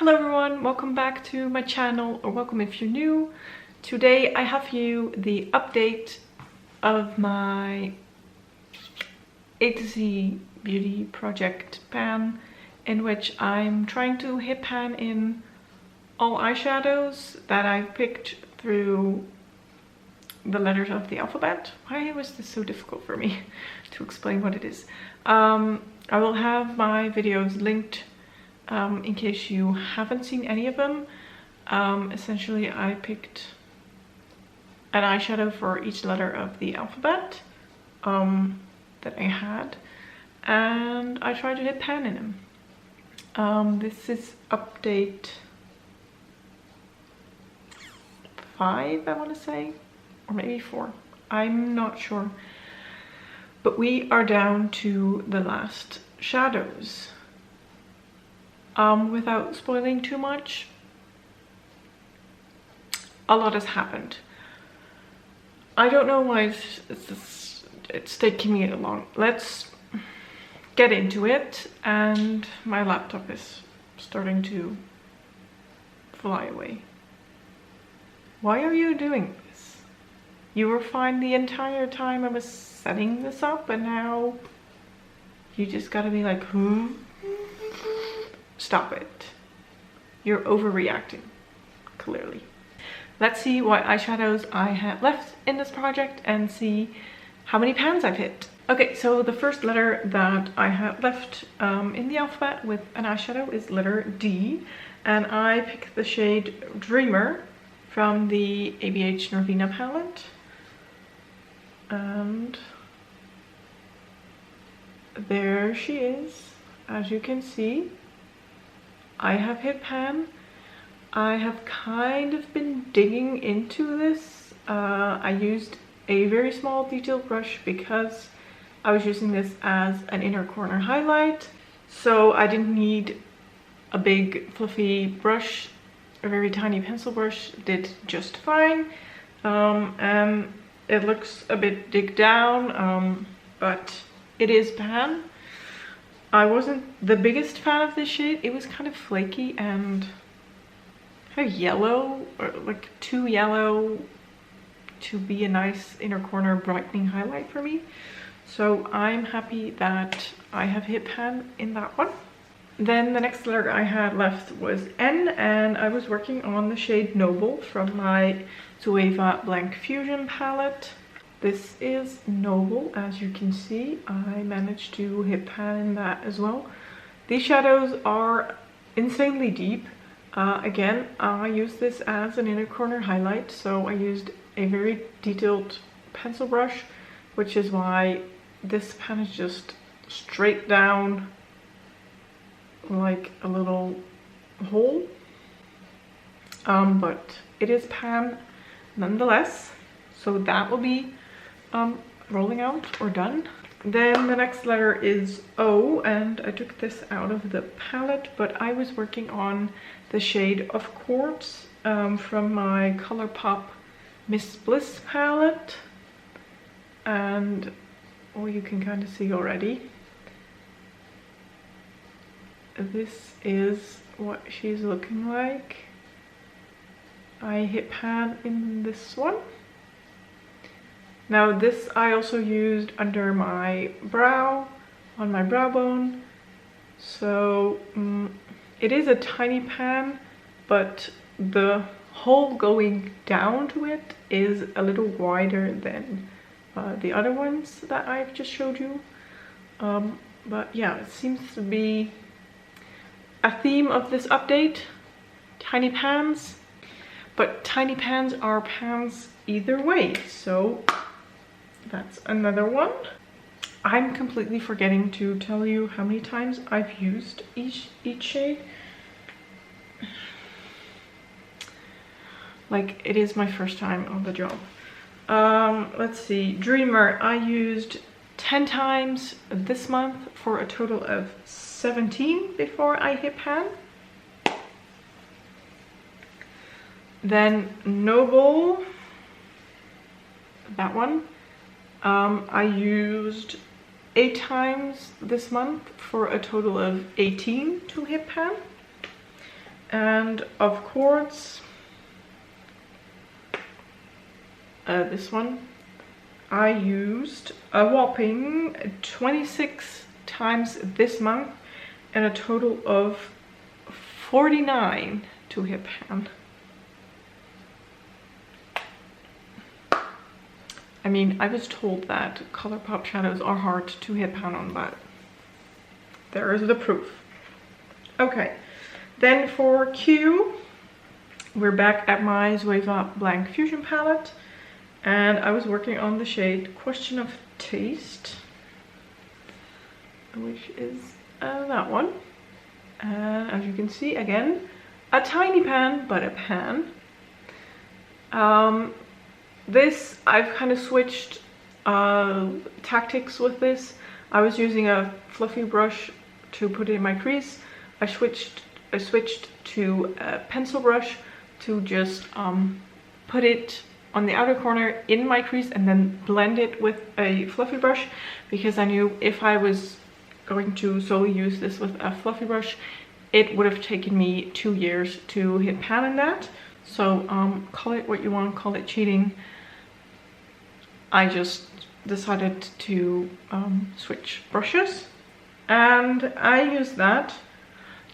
Hello everyone, welcome back to my channel, or welcome if you're new. Today I have for you the update of my A to Z beauty project pan, in which I'm trying to hit pan in all eyeshadows that I've picked through the letters of the alphabet. Why was this so difficult for me to explain what it is? I will have my videos linked in case you haven't seen any of them. Essentially, I picked an eyeshadow for each letter of the alphabet that I had, and I tried to hit pan in them. This is update 5, I want to say, or maybe 4. I'm not sure. But we are down to the last shadows. Without spoiling too much, a lot has happened. I don't know why it's taking me long. Let's get into it, and my laptop is starting to fly away. Why are you doing this? You were fine the entire time I was setting this up, and now you just gotta be like, Stop it. You're overreacting, clearly. Let's see what eyeshadows I have left in this project and see how many pans I've hit. Okay, so the first letter that I have left in the alphabet with an eyeshadow is letter D, and I picked the shade Dreamer from the ABH Norvina palette. And there she is, as you can see. I have hit pan. I have kind of been digging into this. I used a very small detail brush because I was using this as an inner corner highlight. So I didn't need a big fluffy brush. A very tiny pencil brush did just fine. And it looks a bit digged down, but it is pan. I wasn't the biggest fan of this shade. It was kind of flaky and kind of yellow, or like too yellow to be a nice inner corner brightening highlight for me. So I'm happy that I have hit pan in that one. Then the next letter I had left was N, and I was working on the shade Noble from my Zoeva Blank Fusion palette. This is Noble, as you can see. I managed to hit pan in that as well. These shadows are insanely deep. Again, I use this as an inner corner highlight, so I used a very detailed pencil brush, which is why this pan is just straight down like a little hole. But it is pan nonetheless, so that will be rolling out or done. Then the next letter is O, and I took this out of the palette, but I was working on the shade of Quartz from my ColourPop Miss Bliss palette, and you can kind of see already. This is what she's looking like. I hit pan in this one. Now this I also used under my brow, on my brow bone. So it is a tiny pan, but the hole going down to it is a little wider than the other ones that I've just showed you. But yeah, it seems to be a theme of this update. Tiny pans, but tiny pans are pans either way, so that's another one. I'm completely forgetting to tell you how many times I've used each shade. Like, it is my first time on the job. Let's see, Dreamer I used 10 times this month for a total of 17 before I hit pan. Then Noble, that one, I used 8 times this month for a total of 18 to hit pan. And of course, this one, I used a whopping 26 times this month and a total of 49 to hit pan. I mean, I was told that ColourPop shadows are hard to hit pan on, but there is the proof. Okay, then for Q, we're back at my Zoeva Blank Fusion palette, and I was working on the shade Question of Taste, which is that one. And as you can see, again, a tiny pan, but a pan. This, I've kind of switched tactics with this. I was using a fluffy brush to put it in my crease. I switched to a pencil brush to just put it on the outer corner in my crease and then blend it with a fluffy brush, because I knew if I was going to solely use this with a fluffy brush, it would have taken me 2 years to hit pan in that. So call it what you want, call it cheating. I just decided to switch brushes, and I used that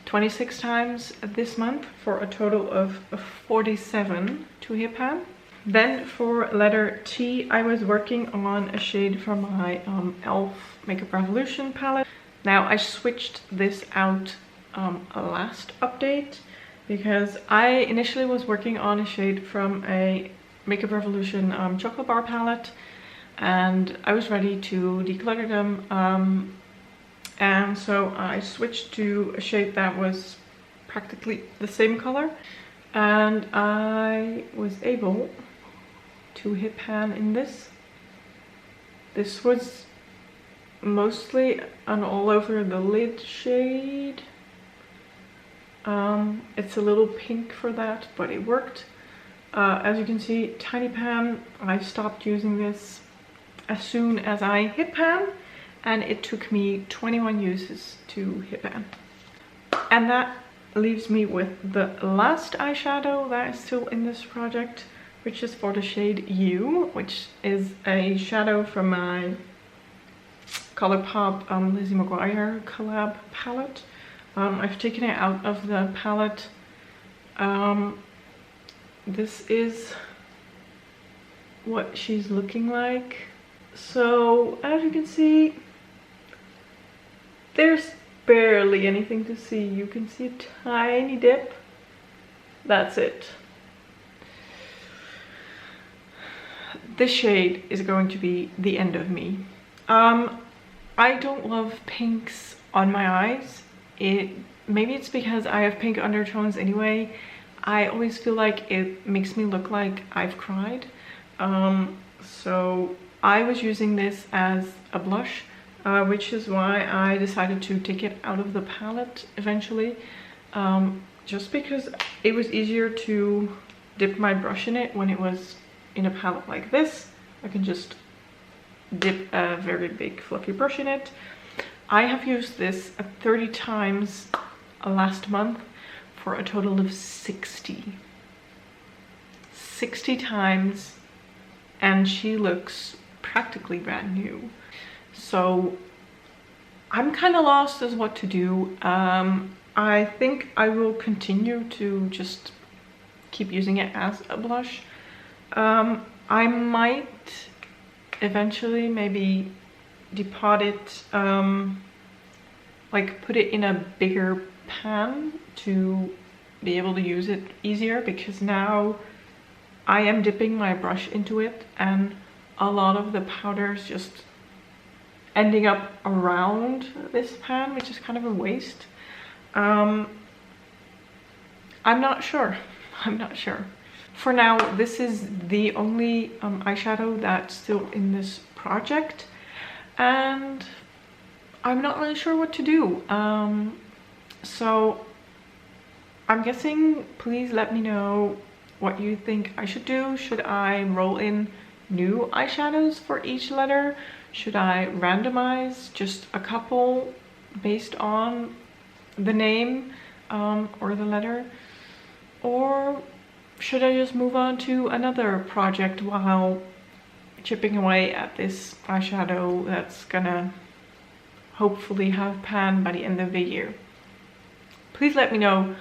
26 times this month for a total of 47 to hit pan. Then for letter T, I was working on a shade from my e.l.f. Makeup Revolution palette. Now I switched this out last update because I initially was working on a shade from a Makeup Revolution chocolate bar palette, and I was ready to declutter them, and so I switched to a shade that was practically the same color, and I was able to hit pan in this. This was mostly an all over the lid shade. It's a little pink for that, but it worked. As you can see, tiny pan. I stopped using this as soon as I hit pan, and it took me 21 uses to hit pan. And that leaves me with the last eyeshadow that is still in this project, which is for the shade U, which is a shadow from my ColourPop Lizzie McGuire collab palette. I've taken it out of the palette. This is what she's looking like. So as you can see, there's barely anything to see. You can see a tiny dip. That's it. This shade is going to be the end of me. I don't love pinks on my eyes. Maybe it's because I have pink undertones anyway. I always feel like it makes me look like I've cried. So I was using this as a blush, which is why I decided to take it out of the palette eventually, just because it was easier to dip my brush in it when it was in a palette like this. I can just dip a very big fluffy brush in it. I have used this 30 times last month for a total of 60 times, and she looks practically brand new. So I'm kind of lost as what to do. I think I will continue to just keep using it as a blush. I might eventually maybe depot it, like put it in a bigger pan to be able to use it easier, because now I am dipping my brush into it and a lot of the powder's just ending up around this pan, which is kind of a waste. I'm not sure. For now, this is the only eyeshadow that's still in this project, and I'm not really sure what to do. So I'm guessing, please let me know what you think I should do. Should I roll in new eyeshadows for each letter? Should I randomize just a couple based on the name or the letter? or should I just move on to another project while chipping away at this eyeshadow that's gonna hopefully have pan by the end of the year? Please let me know.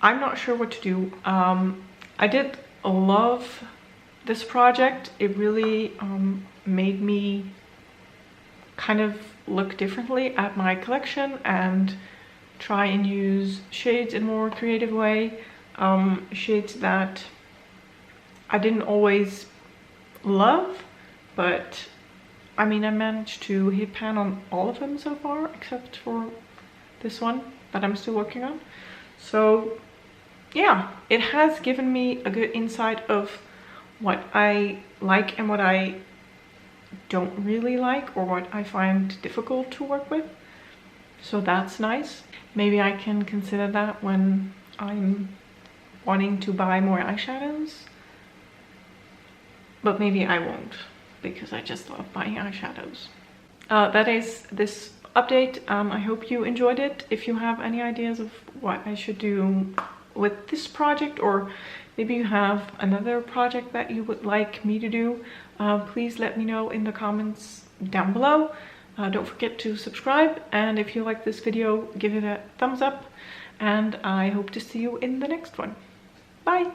I'm not sure what to do. I did love this project. It really made me kind of look differently at my collection and try and use shades in a more creative way. Shades that I didn't always love, but I mean, I managed to hit pan on all of them so far, except for this one that I'm still working on. So yeah, it has given me a good insight of what I like and what I don't really like, or what I find difficult to work with. So that's nice. Maybe I can consider that when I'm wanting to buy more eyeshadows. But maybe I won't, because I just love buying eyeshadows. That is this update. I hope you enjoyed it. If you have any ideas of what I should do with this project, or maybe you have another project that you would like me to do, please let me know in the comments down below. Don't forget to subscribe, and if you like this video, give it a thumbs up, and I hope to see you in the next one. Bye!